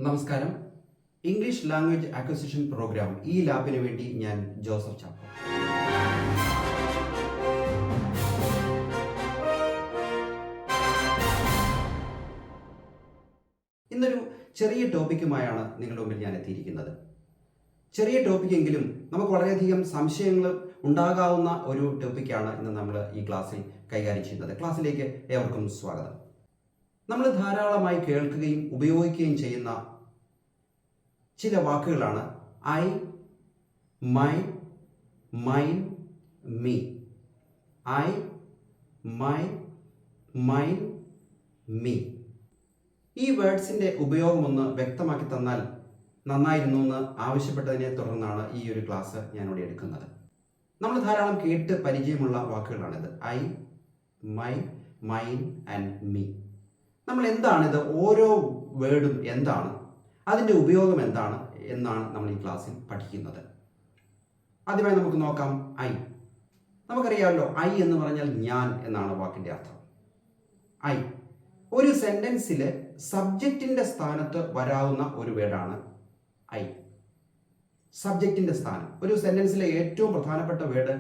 നമസ്കാരം. English language acquisition programme ഈ ലാബിന് വേണ്ടി ഞാൻ ജോസഫ് ചാക്കോ. ഇന്നൊരു ചെറിയ ടോപ്പിക്കുമായാണ് നിങ്ങളുടെ മുമ്പിൽ ഞാൻ എത്തിയിരിക്കുന്നത്. ചെറിയ ടോപ്പിക്കെങ്കിലും നമുക്ക് വളരെയധികം സംശയങ്ങൾ ഉണ്ടാകാവുന്ന ഒരു ടോപ്പിക്കാണ് ഇന്ന് നമ്മൾ ഈ ക്ലാസ്സിൽ കൈകാര്യം ചെയ്യുന്നത്. ക്ലാസ്സിലേക്ക് ഏവർക്കും സ്വാഗതം. നമ്മൾ ധാരാളമായി കേൾക്കുകയും ഉപയോഗിക്കുകയും ചെയ്യുന്ന ചില വാക്കുകളാണ് I, my, mine, me. I, my, mine, me. ഈ വേർഡ്സിൻ്റെ ഉപയോഗം ഒന്ന് വ്യക്തമാക്കി തന്നാൽ നന്നായിരുന്നു എന്ന് ആവശ്യപ്പെട്ടതിനെ തുടർന്നാണ് ഈ ഒരു ക്ലാസ് ഞാനിവിടെ എടുക്കുന്നത്. നമ്മൾ ധാരാളം കേട്ട് പരിചയമുള്ള വാക്കുകളാണിത്. I, my, mine and me. നമ്മൾ എന്താണിത്, ഓരോ വേർഡും എന്താണ്, അതിൻ്റെ ഉപയോഗം എന്താണ് എന്നാണ് നമ്മൾ ഈ ക്ലാസ്സിൽ പഠിക്കുന്നത്. ആദ്യമായി നമുക്ക് നോക്കാം ഐ. നമുക്കറിയാമല്ലോ, ഐ എന്ന് പറഞ്ഞാൽ ഞാൻ എന്നാണ് വാക്കിൻ്റെ അർത്ഥം. ഐ ഒരു സെൻറ്റൻസിൽ സബ്ജക്റ്റിൻ്റെ സ്ഥാനത്ത് വരാവുന്ന ഒരു വേർഡാണ് ഐ. സബ്ജക്റ്റിൻ്റെ സ്ഥാനം, ഒരു സെൻറ്റൻസിലെ ഏറ്റവും പ്രധാനപ്പെട്ട വേർഡ്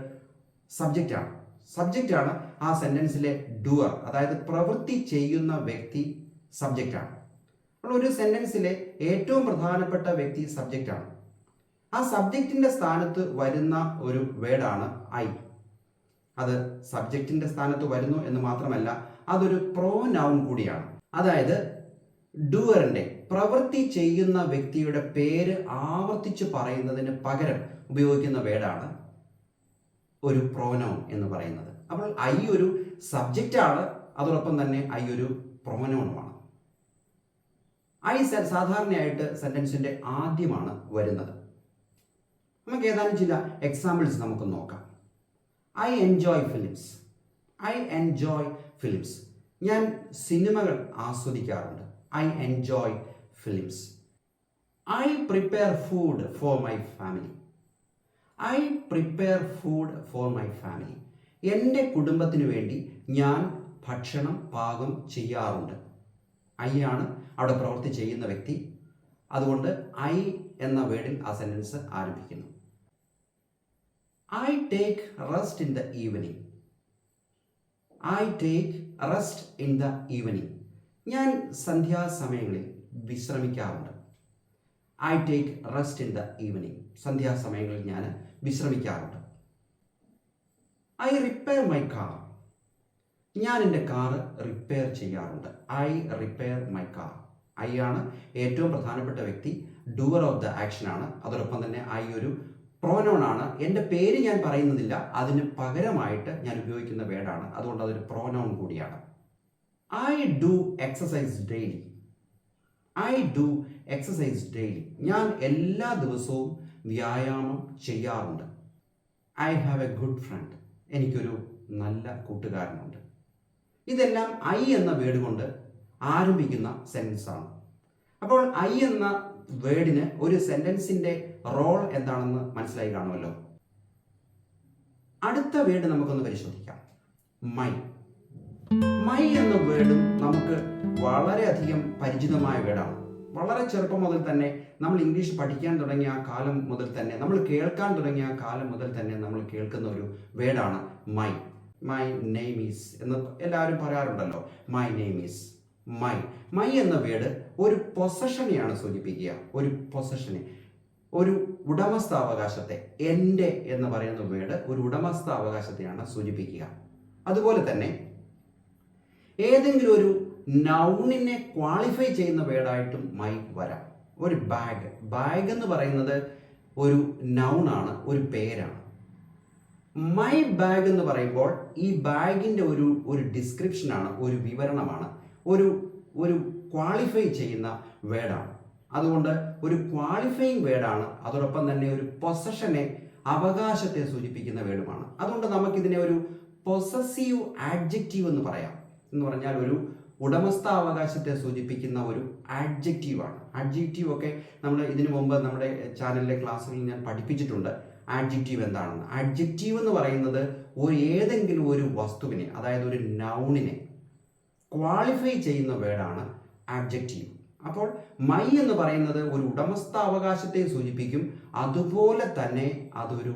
സബ്ജക്റ്റാണ്. സബ്ജക്റ്റാണ് ആ സെൻറ്റൻസിലെ ഡുവർ, അതായത് പ്രവൃത്തി ചെയ്യുന്ന വ്യക്തി സബ്ജക്റ്റാണ്. അപ്പോൾ ഒരു സെൻറ്റൻസിലെ ഏറ്റവും പ്രധാനപ്പെട്ട വ്യക്തി സബ്ജക്റ്റാണ്. ആ സബ്ജക്റ്റിൻ്റെ സ്ഥാനത്ത് വരുന്ന ഒരു വേർഡാണ് ഐ. അത് സബ്ജക്റ്റിൻ്റെ സ്ഥാനത്ത് വരുന്നു എന്ന് മാത്രമല്ല, അതൊരു പ്രോനൗൺ കൂടിയാണ്. അതായത് ഡുവറിൻ്റെ, പ്രവൃത്തി ചെയ്യുന്ന വ്യക്തിയുടെ പേര് ആവർത്തിച്ച് പറയുന്നതിന് പകരം ഉപയോഗിക്കുന്ന വേർഡാണ് ഒരു പ്രോനൗൺ എന്ന് പറയുന്നത്. അപ്പോൾ ഐ ഒരു സബ്ജക്റ്റാണ്, അതോടൊപ്പം തന്നെ ഐ ഒരു പ്രോനൗണുമാണ്. ഐ സാധാരണയായിട്ട് സെൻറ്റൻസിൻ്റെ ആദ്യമാണ് വരുന്നത്. നമുക്ക് ഏതാനും ചില എക്സാമ്പിൾസ് നമുക്ക് നോക്കാം. I enjoy films. I enjoy films. ഞാൻ സിനിമകൾ ആസ്വദിക്കാറുണ്ട്. I enjoy films. I prepare food for my family. I prepare food for my family. എൻ്റെ കുടുംബത്തിന് വേണ്ടി ഞാൻ ഭക്ഷണം പാകം ചെയ്യാറുണ്ട്. ഐ ആണ് അവിടെ പ്രവൃത്തി ചെയ്യുന്ന വ്യക്തി. അതുകൊണ്ട് ഐ എന്ന വേർഡിൽ ആ സെൻറ്റൻസ് ആരംഭിക്കുന്നു. I take rest in the evening. I take rest in the evening. ഞാൻ സന്ധ്യാസമയങ്ങളിൽ വിശ്രമിക്കാറുണ്ട്. I take rest in the evening. സന്ധ്യാസമയങ്ങളിൽ ഞാൻ വിശ്രമിക്കാറുണ്ട്. I repair my car. ഞാൻ എൻ്റെ കാറ് റിപ്പയർ ചെയ്യാറുണ്ട്. I repair my car. I ആണ് ഏറ്റവും പ്രധാനപ്പെട്ട വ്യക്തി, ഡുവർ ഓഫ് ദ ആക്ഷൻ ആണ്. അതോടൊപ്പം തന്നെ ഐ ഒരു പ്രോനൗൺ ആണ്. എൻ്റെ പേര് ഞാൻ പറയുന്നതില്ല, അതിന് പകരമായിട്ട് ഞാൻ ഉപയോഗിക്കുന്ന വേർഡാണ്. അതുകൊണ്ട് അതൊരു പ്രോനൗൺ കൂടിയാണ്. I do exercise daily. I do exercise daily. ഞാൻ എല്ലാ ദിവസവും വ്യായാമം ചെയ്യാറുണ്ട്. I have A good friend. എനിക്കൊരു നല്ല കൂട്ടുകാരനുണ്ട്. ഇതെല്ലാം ഐ എന്ന വേർഡ് കൊണ്ട് ആരംഭിക്കുന്ന സെൻറ്റൻസ് ആണ്. അപ്പോൾ ഐ എന്ന വേർഡിന് ഒരു സെൻറ്റൻസിൻ്റെ റോൾ എന്താണെന്ന് മനസ്സിലായി കാണുമല്ലോ. അടുത്ത വേർഡ് നമുക്കൊന്ന് പരിശോധിക്കാം. മൈ. മൈ എന്ന വേർഡും നമുക്ക് വളരെയധികം പരിചിതമായ വേർഡാണ്. വളരെ ചെറുപ്പം മുതൽ തന്നെ നമ്മൾ ഇംഗ്ലീഷ് പഠിക്കാൻ തുടങ്ങിയ കാലം മുതൽ തന്നെ, നമ്മൾ കേൾക്കാൻ തുടങ്ങിയ കാലം മുതൽ തന്നെ നമ്മൾ കേൾക്കുന്ന ഒരു വേർഡാണ് മൈ. മൈ നെയിം ഈസ് എന്ന് എല്ലാവരും പറയാറുണ്ടല്ലോ. My name is. My. My എന്ന വേർഡ് ഒരു പൊസഷനെയാണ് സൂചിപ്പിക്കുക. ഒരു പൊസഷനെ, ഒരു ഉടമസ്ഥാവകാശത്തെ. എൻ്റെ എന്ന് പറയുന്ന വേർഡ് ഒരു ഉടമസ്ഥാവകാശത്തെയാണ് സൂചിപ്പിക്കുക. അതുപോലെ തന്നെ ഏതെങ്കിലും ഒരു നൗണിനെ ക്വാളിഫൈ ചെയ്യുന്ന വേർഡായിട്ടും മൈ വരാം. ഒരു ബാഗ്. ബാഗ് എന്ന് പറയുന്നത് ഒരു നൗണാണ്, ഒരു പേരാണ്. മൈ ബാഗ് എന്ന് പറയുമ്പോൾ ഈ ബാഗിൻ്റെ ഒരു ഡിസ്ക്രിപ്ഷനാണ്, ഒരു വിവരണമാണ്, ഒരു ക്വാളിഫൈ ചെയ്യുന്ന വേർഡാണ്. അതുകൊണ്ട് ഒരു ക്വാളിഫയിങ് വേർഡാണ്. അതോടൊപ്പം തന്നെ ഒരു പൊസഷനെ, അവകാശത്തെ സൂചിപ്പിക്കുന്ന വേർഡുമാണ്. അതുകൊണ്ട് നമുക്കിതിനെ ഒരു പൊസസീവ് ആഡ്ജക്റ്റീവ് എന്ന് പറയാം. എന്ന് പറഞ്ഞാൽ ഒരു ഉടമസ്ഥാവകാശത്തെ സൂചിപ്പിക്കുന്ന ഒരു ആഡ്ജക്റ്റീവാണ്. ആഡ്ജക്റ്റീവ് ഒക്കെ നമ്മൾ ഇതിനു മുമ്പ് നമ്മുടെ ചാനലിലെ ക്ലാസ്സുകളിൽ ഞാൻ പഠിപ്പിച്ചിട്ടുണ്ട്. ആഡ്ജക്റ്റീവ് എന്താണെന്ന്. ആഡ്ജക്റ്റീവ് എന്ന് പറയുന്നത് ഏതെങ്കിലും ഒരു വസ്തുവിനെ, അതായത് ഒരു നൗണിനെ ക്വാളിഫൈ ചെയ്യുന്ന വേർഡാണ് ആഡ്ജക്റ്റീവ്. അപ്പോൾ മൈ എന്ന് പറയുന്നത് ഒരു ഉടമസ്ഥാവകാശത്തെ സൂചിപ്പിക്കും, അതുപോലെ തന്നെ അതൊരു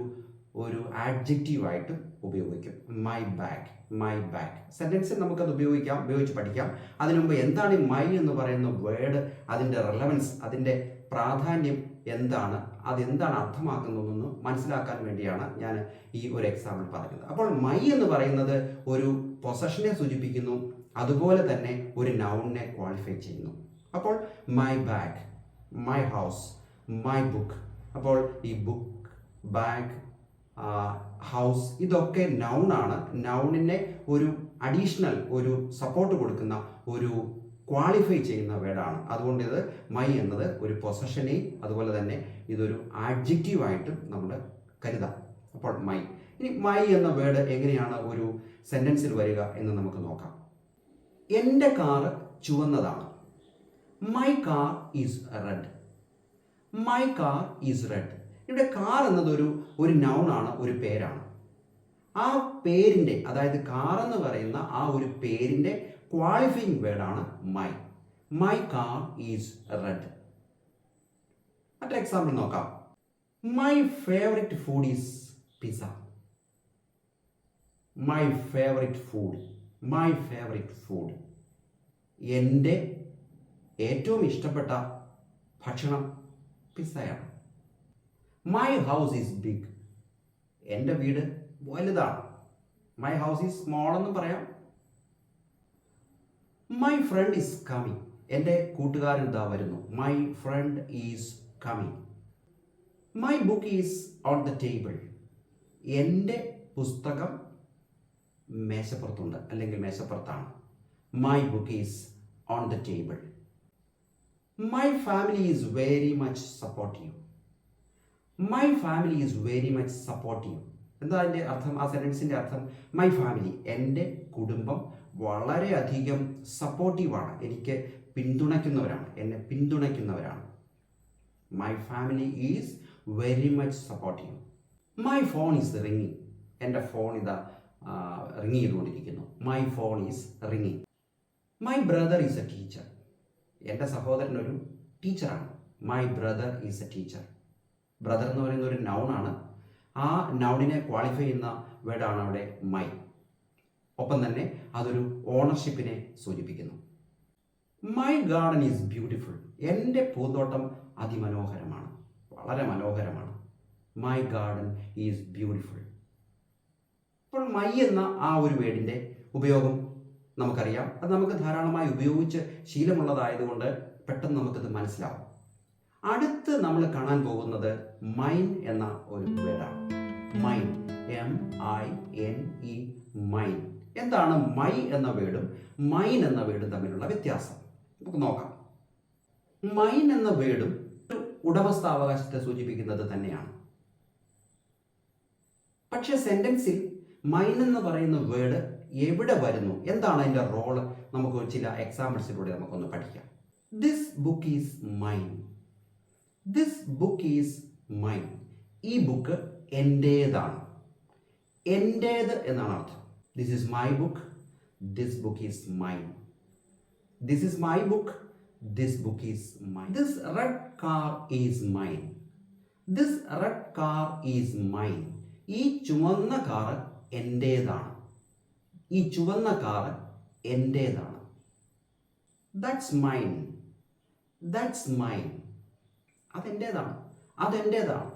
ആഡ്ജക്റ്റീവായിട്ട് ഉപയോഗിക്കും. മൈ ബാഗ്, മൈ ബാഗ് സെന്റൻസിൽ നമുക്കത് ഉപയോഗിച്ച് പഠിക്കാം. അതിനു മുമ്പ് എന്താണ് ഈ മൈ എന്ന് പറയുന്ന വേർഡ്, അതിൻ്റെ റെലവൻസ്, അതിൻ്റെ പ്രാധാന്യം എന്താണ്, അതെന്താണ് അർത്ഥമാക്കുന്നതെന്ന് മനസ്സിലാക്കാൻ വേണ്ടിയാണ് ഞാൻ ഈ ഒരു എക്സാമ്പിൾ പറയുന്നത്. അപ്പോൾ മൈ എന്ന് പറയുന്നത് ഒരു പൊസഷനെ സൂചിപ്പിക്കുന്നു, അതുപോലെ തന്നെ ഒരു നൗണിനെ ക്വാളിഫൈ ചെയ്യുന്നു. അപ്പോൾ my bag, my house, my book. അപ്പോൾ ഈ ബുക്ക്, ബാഗ്, ഹൗസ് ഇതൊക്കെ നൗണാണ്. നൗണിനെ ഒരു അഡീഷണൽ ഒരു സപ്പോർട്ട് കൊടുക്കുന്ന ഒരു ക്വാളിഫൈ ചെയ്യുന്ന വേർഡാണ്. അതുകൊണ്ട് ഇത് മൈ എന്നത് ഒരു പൊസഷനെയും അതുപോലെ തന്നെ ഇതൊരു ആഡ്ജക്റ്റീവായിട്ടും നമ്മൾ കരുതാം. അപ്പോൾ മൈ. ഇനി മൈ എന്ന വേർഡ് എങ്ങനെയാണ് ഒരു സെന്റൻസിൽ വരിക എന്ന് നമുക്ക് നോക്കാം. എൻ്റെ കാറ് ചുവന്നതാണ്. My car is red. My car is red. ഇവിടെ കാർ എന്നത് ഒരു നൗണാണ്, ഒരു പേരാണ്. ആ പേരിൻ്റെ, അതായത് കാർ എന്ന് പറയുന്ന ആ ഒരു പേരിൻ്റെ ക്വാളിഫയിങ് വേർഡാണ് my. My car is red. മറ്റൊരു എക്സാമ്പിൾ നോക്കാം. My favourite food is pizza. My favourite food, my favourite food. എൻ്റെ ഏറ്റവും ഇഷ്ടപ്പെട്ട ഭക്ഷണം പിസ്സയാണ്. My house is big. എൻ്റെ വീട് വലുതാണ്. മൈ ഹൗസ് ഈസ് സ്മോൾ എന്നും പറയാം. My friend is coming. എൻ്റെ കൂട്ടുകാരൻ ഇതാ വരുന്നു. My friend is coming. My book is on the table. എൻ്റെ പുസ്തകം മേശപ്പുറത്തുണ്ട് അല്ലെങ്കിൽ മേശപ്പുറത്താണ്. My book is on the table. My family is very much supportive. My family is very much supportive. എന്താ അതിൻ്റെ അർത്ഥം? ആ സെൻറ്റൻസിൻ്റെ അർത്ഥം മൈ ഫാമിലി, എൻ്റെ കുടുംബം വളരെയധികം സപ്പോർട്ടീവാണ്, എനിക്ക് പിന്തുണയ്ക്കുന്നവരാണ്, എന്നെ പിന്തുണയ്ക്കുന്നവരാണ്. My family is very much supportive. My phone is റിങ്ങിങ്. എൻ്റെ ഫോൺ ഇതാ റിങ് ചെയ്തുകൊണ്ടിരിക്കുന്നു. മൈ ഫോൺ ഈസ് റിങ്ങിങ്. My brother is a teacher. എൻ്റെ സഹോദരൻ ഒരു ടീച്ചറാണ്. My brother is a teacher. Brother എന്ന് പറയുന്ന ഒരു നൗണാണ്. ആ നൗണിനെ ക്വാളിഫൈ ചെയ്യുന്ന വേർഡാണ് അവിടെ മൈ. ഒപ്പം തന്നെ അതൊരു ഓണർഷിപ്പിനെ സൂചിപ്പിക്കുന്നു. My garden is beautiful. എൻ്റെ പൂന്തോട്ടം അതിമനോഹരമാണ്, വളരെ മനോഹരമാണ്. My garden is beautiful. അപ്പോൾ മൈ എന്ന ആ ഒരു വേർഡിൻ്റെ ഉപയോഗം നമുക്കറിയാം. അത് നമുക്ക് ധാരാളമായി ഉപയോഗിച്ച് ശീലമുള്ളതായതുകൊണ്ട് പെട്ടെന്ന് നമുക്കത് മനസ്സിലാവും. അടുത്ത് നമ്മൾ കാണാൻ പോകുന്നത് മൈൻ എന്ന ഒരു വേർഡാണ്. Mine, MINE, mine. എന്താണ് മൈ എന്ന വേർഡും മൈൻ എന്ന വേർഡും തമ്മിലുള്ള വ്യത്യാസം നമുക്ക് നോക്കാം. മൈൻ എന്ന വേർഡും ഉടമസ്ഥാവകാശത്തെ സൂചിപ്പിക്കുന്നത് തന്നെയാണ്. പക്ഷെ സെന്റൻസിൽ മൈൻ എന്ന് പറയുന്ന വേർഡ് എവിടെ വരുന്നു, എന്താണ് അതിൻ്റെ റോള്, നമുക്ക് ചില എക്സാമ്പിൾസിലൂടെ നമുക്കൊന്ന് പഠിക്കാം. This book is mine. This book is mine. ഈ ബുക്ക് എൻ്റേതാണ്. എൻ്റേത് എന്നാണ് അർത്ഥം. This is my book. This book is mine. This is my book. This book is mine. This red car is mine. This red car is mine. ഈ ചുവന്ന car എൻ്റേതാണ്. ഈ ചുവന്ന കാറ് എൻ്റേതാണ്. That's mine. That's mine. അതെൻ്റേതാണ്, അതെൻ്റേതാണ്.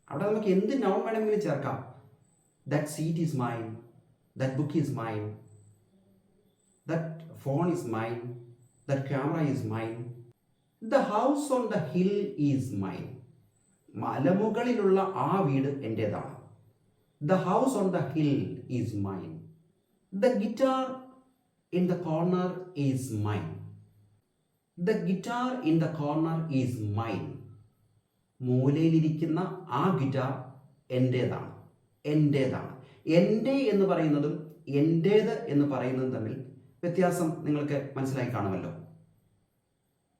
അവിടെ നമുക്ക് എന്ത് നൗൺ വേണമെങ്കിലും ചേർക്കാം. That seat is mine. That book is mine. That phone is mine. That camera is mine. The house on the hill is mine. മലമുകളിലുള്ള ആ വീട് എൻ്റേതാണ്. The house on the hill is mine. The guitar in the corner is mine. The guitar in the corner is mine. മൂലയിലിരിക്കുന്ന ആ guitar എൻ്റേതാണ്, എൻ്റേതാണ്. എൻ്റെ എന്ന് പറയുന്നതും എൻ്റേത് എന്ന് പറയുന്നതും തമ്മിൽ വ്യത്യാസം നിങ്ങൾക്ക് മനസ്സിലായി കാണുമല്ലോ.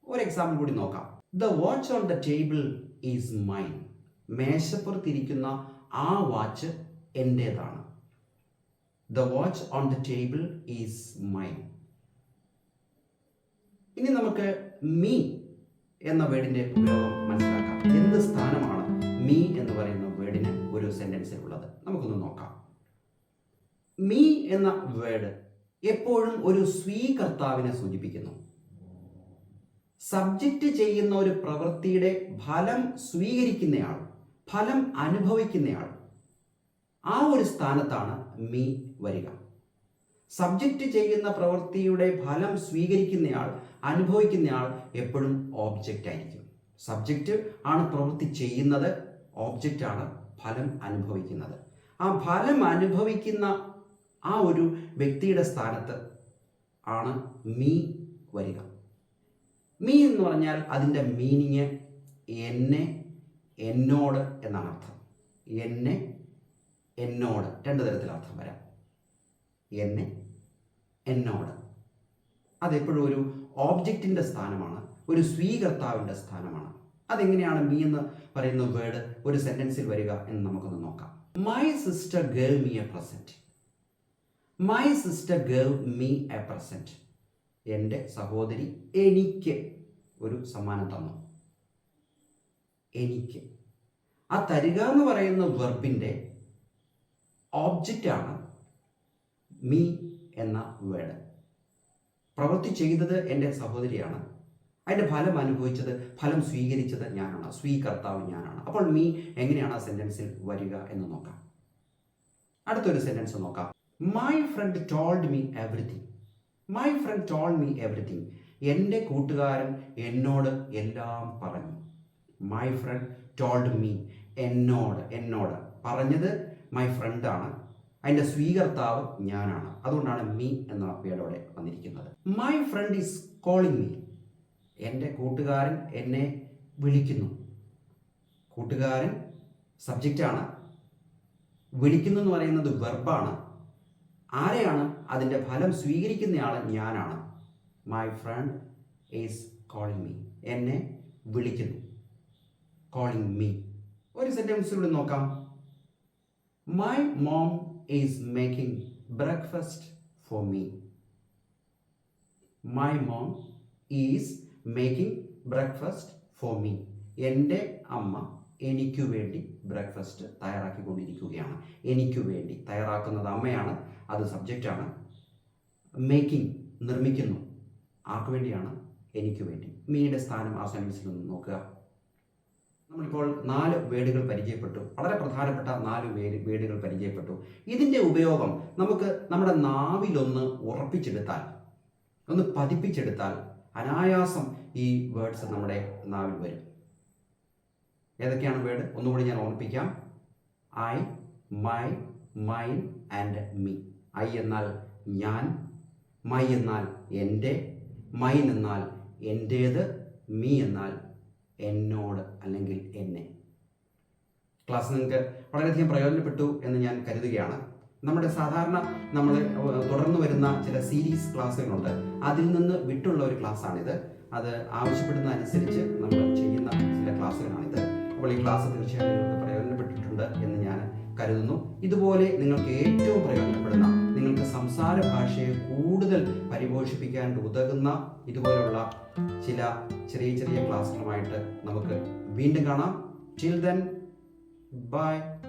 ഒരു എക്സാമ്പിൾ കൂടി നോക്കാം. The watch on the table is mine. മേശപ്പുറത്തിരിക്കുന്ന ആ വാച്ച് എൻ്റേതാണ്. The watch on the table is mine. ഇനി നമുക്ക് മീ എന്ന വേർഡിൻ്റെ ഉപയോഗം മനസ്സിലാക്കാം. എന്ത് സ്ഥാനമാണ് മീ എന്ന് പറയുന്ന വേർഡിന് ഒരു സെൻറ്റൻസിൽ ഉള്ളത്? നമുക്കൊന്ന് നോക്കാം. മീ എന്ന വേർഡ് എപ്പോഴും ഒരു സ്വീകർത്താവിനെ സൂചിപ്പിക്കുന്നു. സബ്ജക്റ്റ് ചെയ്യുന്ന ഒരു പ്രവൃത്തിയുടെ ഫലം സ്വീകരിക്കുന്നയാൾ, ഫലം അനുഭവിക്കുന്നയാൾ, ആ ഒരു സ്ഥാനത്താണ് മീ വരിക. സബ്ജക്റ്റ് ചെയ്യുന്ന പ്രവൃത്തിയുടെ ഫലം സ്വീകരിക്കുന്നയാൾ, അനുഭവിക്കുന്നയാൾ എപ്പോഴും ഓബ്ജക്റ്റ് ആയിരിക്കും. സബ്ജക്റ്റ് ആണ് പ്രവൃത്തി ചെയ്യുന്നത്, ഓബ്ജക്റ്റ് ആണ് ഫലം അനുഭവിക്കുന്നത്. ആ ഫലം അനുഭവിക്കുന്ന ആ ഒരു വ്യക്തിയുടെ സ്ഥാനത്ത് ആണ് മീ വരിക. മീ എന്ന് പറഞ്ഞാൽ അതിൻ്റെ മീനിങ് എന്നെ, എന്നോട് എന്നാണ് അർത്ഥം. എന്നെ, എന്നോട്, രണ്ട് തരത്തിൽ അർത്ഥം വരാം. എന്നെ, എന്നോട്, അതെപ്പോഴും ഒരു ഓബ്ജക്റ്റിൻ്റെ സ്ഥാനമാണ്, ഒരു സ്വീകർത്താവിൻ്റെ സ്ഥാനമാണ്. അതെങ്ങനെയാണ് മീ എന്ന് പറയുന്ന വേർഡ് ഒരു സെൻറ്റൻസിൽ വരിക എന്ന് നമുക്കൊന്ന് നോക്കാം. My sister gave me A present. My sister gave me A present. എൻ്റെ സഹോദരി എനിക്ക് ഒരു സമ്മാനം തന്നു. എനിക്ക്. ആ തരിക എന്ന് പറയുന്ന വെർബിൻ്റെ ഓബ്ജക്റ്റാണ് മീ എന്ന വേർഡ്. പ്രവൃത്തി ചെയ്തത് എൻ്റെ സഹോദരിയാണ്, അതിൻ്റെ ഫലം അനുഭവിച്ചത്, ഫലം സ്വീകരിച്ചത് ഞാനാണ്, സ്വീകർത്താവ് ഞാനാണ്. അപ്പോൾ മീ എങ്ങനെയാണ് ആ സെൻറ്റൻസിൽ വരിക എന്ന് നോക്കാം. അടുത്തൊരു സെൻറ്റൻസ് നോക്കാം. My friend told me everything. My friend told me everything. എൻ്റെ കൂട്ടുകാരൻ എന്നോട് എല്ലാം പറഞ്ഞു. My friend told me. എന്നോട് പറഞ്ഞത് മൈ ഫ്രണ്ടാണ്, അതിൻ്റെ സ്വീകർത്താവ് ഞാനാണ്. അതുകൊണ്ടാണ് മീ എന്ന വേർഡോടെ വന്നിരിക്കുന്നത്. My friend is calling me. എൻ്റെ കൂട്ടുകാരൻ എന്നെ വിളിക്കുന്നു. കൂട്ടുകാരൻ സബ്ജക്റ്റാണ്, വിളിക്കുന്നു എന്ന് പറയുന്നത് വെർബാണ്. ആരെയാണ്? അതിൻ്റെ ഫലം സ്വീകരിക്കുന്നയാൾ ഞാനാണ്. My friend is calling me. എന്നെ വിളിക്കുന്നു. Calling me. ഒരു സെൻറ്റൻസിലൂടെ നോക്കാം. My mom is making breakfast for me. My mom is making breakfast for me. എൻ്റെ അമ്മ എനിക്ക് വേണ്ടി ബ്രേക്ക്ഫാസ്റ്റ് തയ്യാറാക്കിക്കൊണ്ടിരിക്കുകയാണ്. എനിക്ക് വേണ്ടി തയ്യാറാക്കുന്നത് അമ്മയാണ്, അത് സബ്ജക്റ്റാണ്. മേക്കിംഗ് നിർമ്മിക്കുന്നു. ആർക്ക് വേണ്ടിയാണ്? എനിക്ക് വേണ്ടി. മീയുടെ സ്ഥാനം ആ സെൻറ്റൻസിൽ നിന്ന് നോക്കുക. നമ്മളിപ്പോൾ 4 വേർഡുകൾ പരിചയപ്പെട്ടു. വളരെ പ്രധാനപ്പെട്ട 4 വേർഡുകൾ പരിചയപ്പെട്ടു. ഇതിൻ്റെ ഉപയോഗം നമുക്ക് നമ്മുടെ നാവിലൊന്ന് ഉറപ്പിച്ചെടുത്താൽ, ഒന്ന് പതിപ്പിച്ചെടുത്താൽ അനായാസം ഈ വേർഡ്സ് നമ്മുടെ നാവിൽ വരും. ഏതൊക്കെയാണ് വേർഡ്? ഒന്നുകൂടി ഞാൻ ഓർമ്മിപ്പിക്കാം. I, my, mine and me. I എന്നാൽ ഞാൻ, മൈ എന്നാൽ എൻ്റെ, മൈൻ എന്നാൽ എൻ്റേത്, മീ എന്നാൽ എന്നോട് അല്ലെങ്കിൽ എന്നെ. ക്ലാസ് നിങ്ങൾക്ക് വളരെയധികം പ്രയോജനപ്പെട്ടു എന്ന് ഞാൻ കരുതുകയാണ്. നമ്മുടെ സാധാരണ നമ്മൾ തുടർന്ന് വരുന്ന ചില സീരീസ് ക്ലാസ്സുകളുണ്ട്. അതിൽ നിന്ന് വിട്ടുള്ള ഒരു ക്ലാസ്സാണിത്. അത് ആവശ്യപ്പെടുന്ന അനുസരിച്ച് നമ്മൾ ചെയ്യുന്ന ചില ക്ലാസ്സുകളാണിത്. അപ്പോൾ ഈ ക്ലാസ് തീർച്ചയായും നിങ്ങൾക്ക് പ്രയോജനപ്പെട്ടിട്ടുണ്ട് എന്ന് ഞാൻ കരുതുന്നു. ഇതുപോലെ നിങ്ങൾക്ക് ഏറ്റവും പ്രയോജനപ്പെടുന്ന, നിങ്ങൾക്ക് സംസാര ഭാഷയെ കൂടുതൽ പരിപോഷിപ്പിക്കാൻ ഉതകുന്ന ഇതുപോലുള്ള ചില ചെറിയ ക്ലാസ്സുകളുമായിട്ട് നമുക്ക് വീണ്ടും കാണാം. Till then, bye.